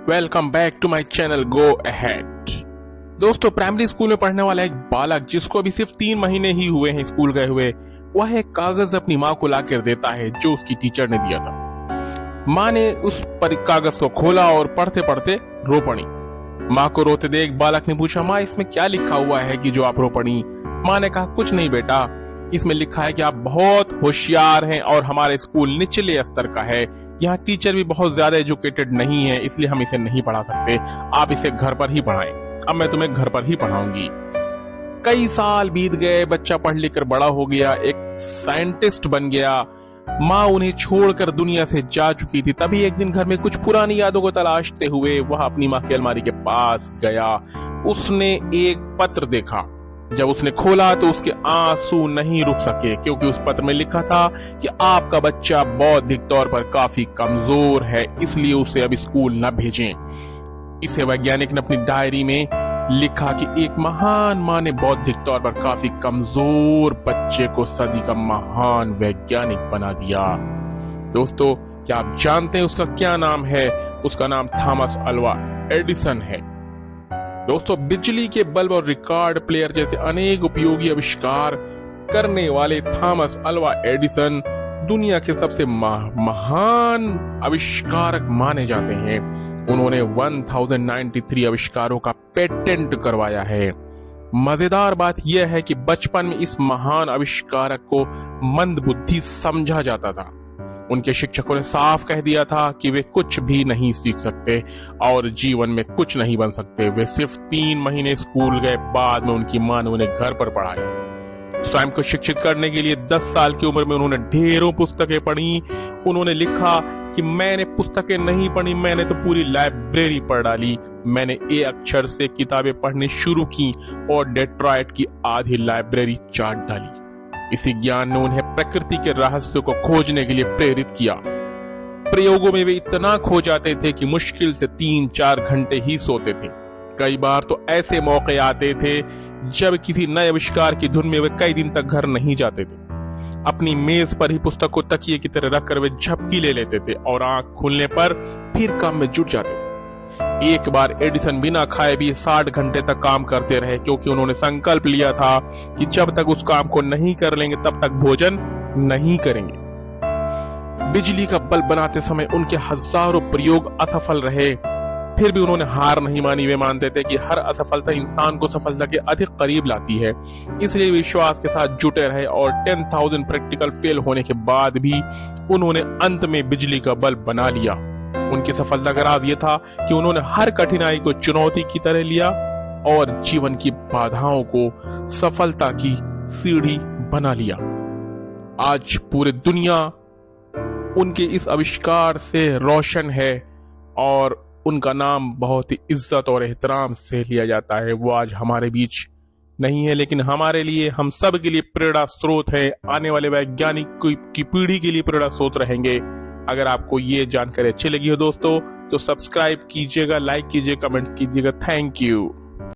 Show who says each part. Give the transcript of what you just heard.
Speaker 1: Welcome back to my channel go ahead. दोस्तों, primary school में पढ़ने वाला एक बालक जिसको अभी सिर्फ 3 महीने ही हुए हैं स्कूल गए हुए, वह एक कागज अपनी माँ को लाकर देता है जो उसकी टीचर ने दिया था। माँ ने उस कागज को खोला और पढ़ते पढ़ते रो पड़ी। माँ को रोते देख बालक ने पूछा, माँ इसमें क्या लिखा हुआ है कि जो आप रो पड़ी? माँ ने कहा, कुछ नहीं बेटा, इसमें लिखा है कि आप बहुत होशियार हैं और हमारे स्कूल निचले स्तर का है, यहाँ टीचर भी बहुत ज्यादा एजुकेटेड नहीं है, इसलिए हम इसे नहीं पढ़ा सकते, आप इसे घर पर ही पढ़ाएं। अब मैं तुम्हें घर पर ही पढ़ाऊंगी। कई साल बीत गए, बच्चा पढ़ लिख कर बड़ा हो गया, एक साइंटिस्ट बन गया। माँ उन्हें छोड़कर दुनिया से जा चुकी थी। तभी एक दिन घर में कुछ पुरानी यादों को तलाशते हुए वह अपनी माँ की अलमारी के पास गया। उसने एक पत्र देखा। जब उसने खोला तो उसके आंसू नहीं रुक सके, क्योंकि उस पत्र में लिखा था कि आपका बच्चा बौद्धिक तौर पर काफी कमजोर है, इसलिए उसे अब स्कूल न भेजें। इसे वैज्ञानिक ने अपनी डायरी में लिखा कि एक महान माँ ने बौद्धिक तौर पर काफी कमजोर बच्चे को सदी का महान वैज्ञानिक बना दिया। दोस्तों, क्या आप जानते हैं उसका क्या नाम है? उसका नाम थॉमस अल्वा एडिसन है। दोस्तों, बिजली के बल्ब और रिकॉर्ड प्लेयर जैसे अनेक उपयोगी आविष्कार करने वाले थॉमस अल्वा एडिसन दुनिया के सबसे महान आविष्कारक माने जाते हैं। उन्होंने 1093 आविष्कारों का पेटेंट करवाया है। मजेदार बात यह है कि बचपन में इस महान आविष्कारक को मंदबुद्धि समझा जाता था। उनके शिक्षकों ने साफ कह दिया था कि वे कुछ भी नहीं सीख सकते और जीवन में कुछ नहीं बन सकते। वे सिर्फ 3 महीने स्कूल गए, बाद में उनकी मां ने उन्हें घर पर पढ़ाया। स्वयं को शिक्षित करने के लिए 10 साल की उम्र में उन्होंने ढेरों पुस्तकें पढ़ी। उन्होंने लिखा कि मैंने पुस्तकें नहीं पढ़ी, मैंने तो पूरी लाइब्रेरी पढ़ डाली। मैंने ए अक्षर से किताबें पढ़नी शुरू की और डेट्रॉयट की आधी लाइब्रेरी चाट डाली। इसी ज्ञान ने उन्हें प्रकृति के रहस्यों को खोजने के लिए प्रेरित किया। प्रयोगों में वे इतना खो जाते थे कि मुश्किल से 3-4 घंटे ही सोते थे। कई बार तो ऐसे मौके आते थे जब किसी नए आविष्कार की धुन में वे कई दिन तक घर नहीं जाते थे। अपनी मेज पर ही पुस्तक को तकिए की तरह रखकर वे झपकी ले लेते थे और आंख खुलने पर फिर काम में जुट जाते थे। एक बार एडिसन बिना खाए भी 60 घंटे तक काम करते रहे, क्योंकि उन्होंने संकल्प लिया था कि जब तक उस काम को नहीं कर लेंगे तब तक भोजन नहीं करेंगे। बिजली का बल्ब बनाते समय उनके हजारों प्रयोग असफल रहे, फिर भी उन्होंने हार नहीं मानी। वे मानते थे कि हर असफलता इंसान को सफलता के अधिक करीब लाती है, इसलिए विश्वास के साथ जुटे रहे और 10,000 प्रैक्टिकल फेल होने के बाद भी उन्होंने अंत में बिजली का बल्ब बना लिया। उनकी सफलता का राज ये था कि उन्होंने हर कठिनाई को चुनौती की तरह लिया और जीवन की बाधाओं को सफलता की सीढ़ी बना लिया। आज पूरी दुनिया उनके इस आविष्कार से रोशन है और उनका नाम बहुत ही इज्जत और एहतराम से लिया जाता है। वो आज हमारे बीच नहीं है, लेकिन हमारे लिए, हम सब के लिए प्रेरणा स्रोत है। आने वाले वैज्ञानिक की पीढ़ी के लिए प्रेरणा स्रोत रहेंगे। अगर आपको ये जानकारी अच्छी लगी हो दोस्तों, तो सब्सक्राइब कीजिएगा, लाइक कीजिए, कमेंट कीजिएगा। Thank you.